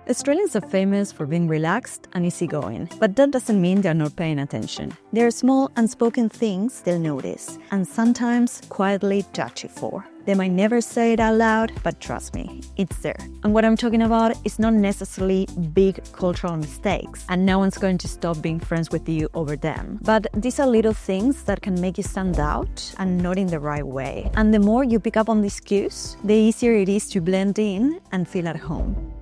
Australians are famous for being relaxed and easygoing, but that doesn't mean they're not paying attention. There are small unspoken things they'll notice, and sometimes quietly judge you for. They might never say it out loud, but trust me, it's there. And what I'm talking about is not necessarily big cultural mistakes, and no one's going to stop being friends with you over them. But these are little things that can make you stand out and not in the right way. And the more you pick up on these cues, the easier it is to blend in and feel at home.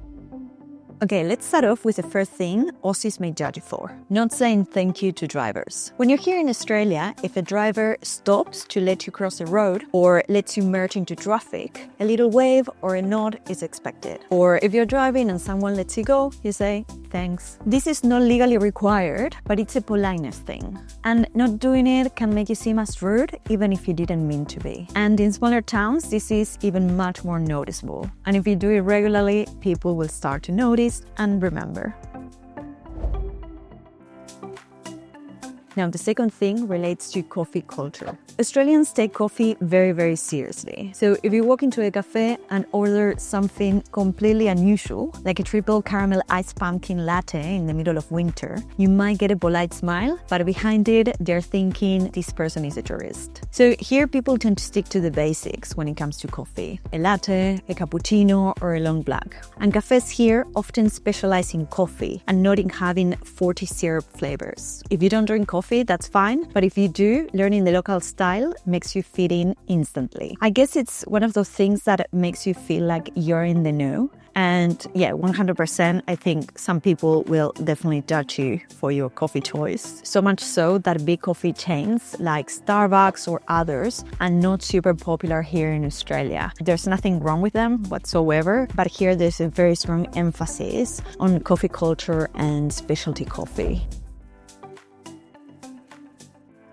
Okay, let's start off with the first thing Aussies may judge you for: not saying thank you to drivers. When you're here in Australia, if a driver stops to let you cross the road or lets you merge into traffic, a little wave or a nod is expected. Or if you're driving and someone lets you go, you say thanks. This is not legally required, but it's a politeness thing. And not doing it can make you seem as rude, even if you didn't mean to be. And in smaller towns, this is even much more noticeable. And if you do it regularly, people will start to notice and remember. Now, the second thing relates to coffee culture. Australians take coffee very, very seriously. So if you walk into a cafe and order something completely unusual, like a triple caramel iced pumpkin latte in the middle of winter, you might get a polite smile, but behind it, they're thinking this person is a tourist. So here, people tend to stick to the basics when it comes to coffee: a latte, a cappuccino, or a long black. And cafes here often specialize in coffee and not in having 40 syrup flavors. If you don't drink coffee, that's fine, but if you do, learning the local style makes you fit in instantly. I guess it's one of those things that makes you feel like you're in the know. And yeah, 100%, I think some people will definitely judge you for your coffee choice. So much so that big coffee chains like Starbucks or others are not super popular here in Australia. There's nothing wrong with them whatsoever, but here there's a very strong emphasis on coffee culture and specialty coffee.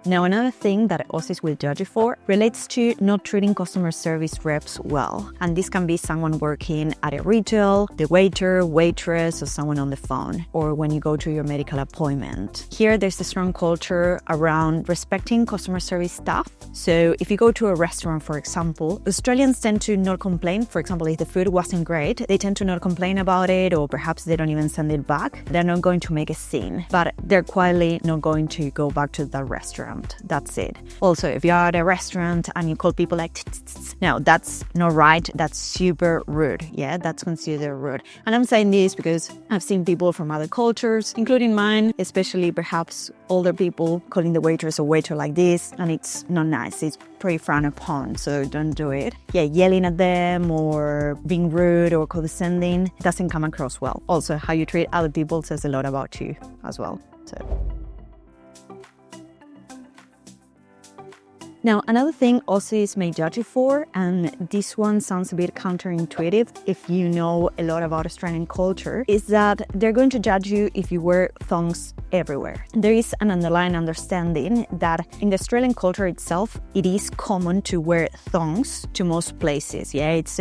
Now, another thing that Aussies will judge you for relates to not treating customer service reps well. And this can be someone working at a retail, the waiter, waitress, or someone on the phone, or when you go to your medical appointment. Here, there's a strong culture around respecting customer service staff. So if you go to a restaurant, for example, Australians tend to not complain. For example, if the food wasn't great, they tend to not complain about it, or perhaps they don't even send it back. They're not going to make a scene, but they're quietly not going to go back to that restaurant. That's it. Also, if you're at a restaurant and you call people like no, that's not right. That's super rude. Yeah, that's considered rude. And I'm saying this because I've seen people from other cultures, including mine, especially perhaps older people, calling the waitress or waiter like this, and it's not nice. It's pretty frowned upon, so don't do it. Yeah, yelling at them or being rude or condescending doesn't come across well. Also, how you treat other people says a lot about you as well. Now, another thing Aussies may judge you for, and this one sounds a bit counterintuitive if you know a lot about Australian culture, is that they're going to judge you if you wear thongs everywhere. There is an underlying understanding that in the Australian culture itself, it is common to wear thongs to most places. Yeah, it's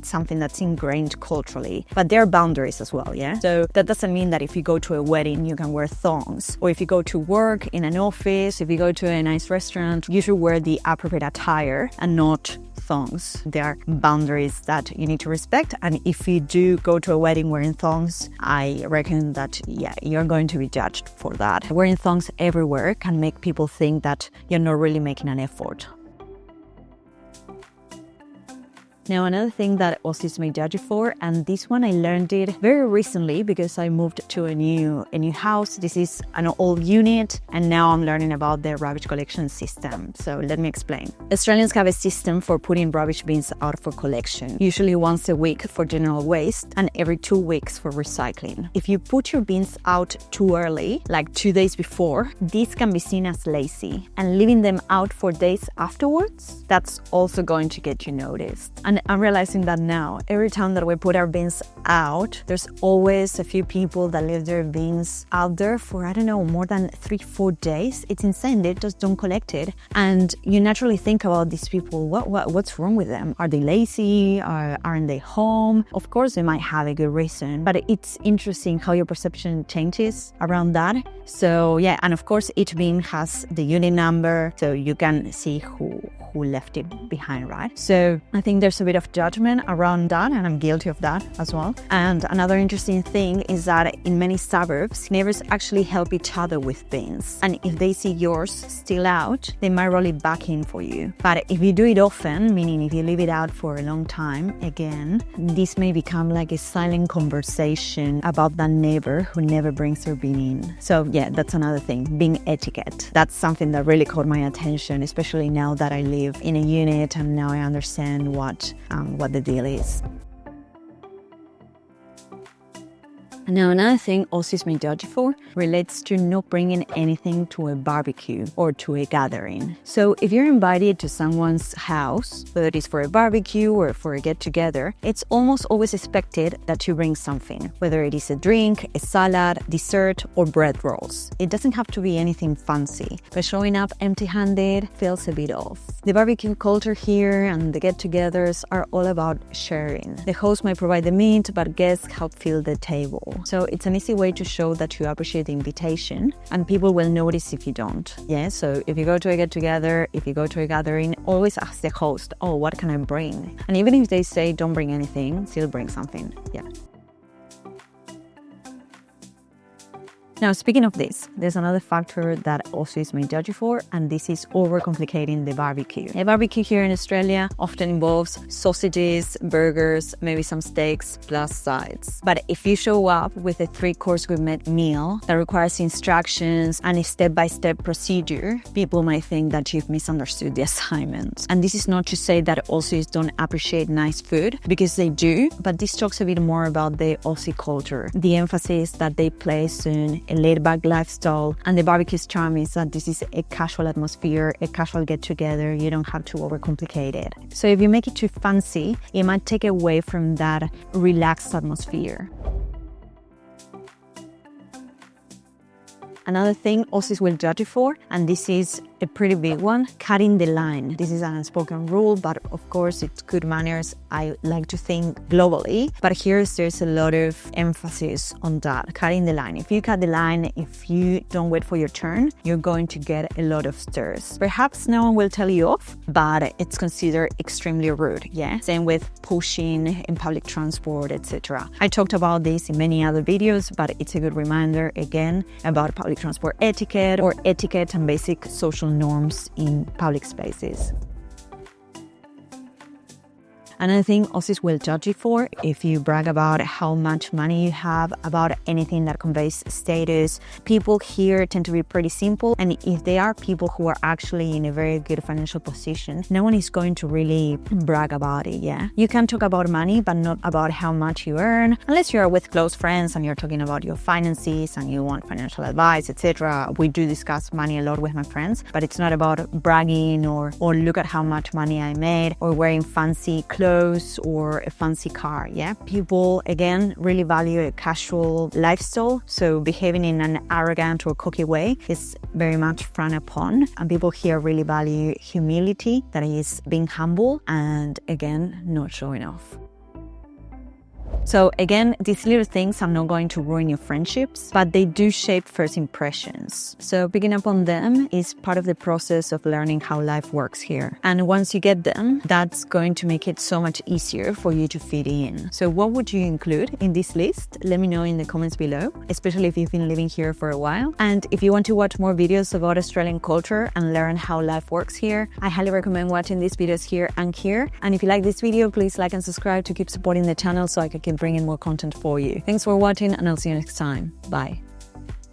something that's ingrained culturally, but there are boundaries as well. Yeah, so that doesn't mean that if you go to a wedding, you can wear thongs, or if you go to work in an office, if you go to a nice restaurant, you should wear the appropriate attire and not thongs. There are boundaries that you need to respect, and if you do go to a wedding wearing thongs, I reckon that you're going to be judged for that. Wearing thongs everywhere can make people think that you're not really making an effort. Now, another thing that Aussies may judge you for, and this one I learned it very recently because I moved to a new house. This is an old unit, and now I'm learning about the rubbish collection system. So let me explain. Australians have a system for putting rubbish bins out for collection, usually once a week for general waste and every 2 weeks for recycling. If you put your bins out too early, like 2 days before, this can be seen as lazy, and leaving them out for days afterwards, that's also going to get you noticed. And I'm realizing that now. Every time that we put our bins out, there's always a few people that leave their bins out there for, I don't know, more than 3-4 days. It's insane. They just don't collect it. And you naturally think about these people. What's wrong with them? Are they lazy? Aren't they home? Of course, they might have a good reason, but it's interesting how your perception changes around that. So yeah, and of course, each bin has the unit number, so you can see who left it behind, right? So I think there's a bit of judgment around that, and I'm guilty of that as well. And another interesting thing is that in many suburbs, neighbors actually help each other with bins. And if they see yours still out, they might roll it back in for you. But if you do it often, meaning if you leave it out for a long time, again, this may become like a silent conversation about that neighbor who never brings their bin in. So yeah, that's another thing, bin etiquette. That's something that really caught my attention, especially now that I live in a unit and now I understand what the deal is. Now, another thing Aussies may judge you for relates to not bringing anything to a barbecue or to a gathering. So if you're invited to someone's house, whether it is for a barbecue or for a get-together, it's almost always expected that you bring something, whether it is a drink, a salad, dessert, or bread rolls. It doesn't have to be anything fancy, but showing up empty-handed feels a bit off. The barbecue culture here and the get-togethers are all about sharing. The host might provide the meat, but guests help fill the table. So it's an easy way to show that you appreciate the invitation, and people will notice if you don't. Yeah, so if you go to a get-together, if you go to a gathering, always ask the host, oh, what can I bring? And even if they say don't bring anything, still bring something. Yeah. Now, speaking of this, there's another factor that Aussies may judge you for, and this is overcomplicating the barbecue. A barbecue here in Australia often involves sausages, burgers, maybe some steaks, plus sides. But if you show up with a 3-course gourmet meal that requires instructions and a step-by-step procedure, people might think that you've misunderstood the assignment. And this is not to say that Aussies don't appreciate nice food, because they do, but this talks a bit more about the Aussie culture, the emphasis that they place on a laid-back lifestyle, and the barbecue's charm is that this is a casual atmosphere, a casual get-together. You don't have to overcomplicate it. So if you make it too fancy, it might take away from that relaxed atmosphere. Another thing Aussies will judge you for, and this is a pretty big one, cutting the line. This is an unspoken rule, but of course it's good manners, I like to think, globally. But here there's a lot of emphasis on that, cutting the line. If you cut the line, if you don't wait for your turn, you're going to get a lot of stares. Perhaps no one will tell you off, but it's considered extremely rude, yeah? Same with pushing in public transport, etc. I talked about this in many other videos, but it's a good reminder, again, about public transport etiquette or etiquette and basic social norms in public spaces. Another thing Aussies will judge you for, if you brag about how much money you have, about anything that conveys status. People here tend to be pretty simple, and if they are people who are actually in a very good financial position, no one is going to really brag about it, yeah? You can talk about money, but not about how much you earn, unless you're with close friends and you're talking about your finances and you want financial advice, etc. We do discuss money a lot with my friends, but it's not about bragging or look at how much money I made or wearing fancy clothes or a fancy car, yeah? People, again, really value a casual lifestyle, so behaving in an arrogant or cocky way is very much frowned upon. And people here really value humility, that is being humble, and again, not showing off. So again, these little things are not going to ruin your friendships, but they do shape first impressions. So picking up on them is part of the process of learning how life works here. And once you get them, that's going to make it so much easier for you to fit in. So what would you include in this list? Let me know in the comments below, especially if you've been living here for a while. And if you want to watch more videos about Australian culture and learn how life works here, I highly recommend watching these videos here and here. And if you like this video, please like and subscribe to keep supporting the channel so I can keep bringing more content for you. Thanks for watching, and I'll see you next time. Bye.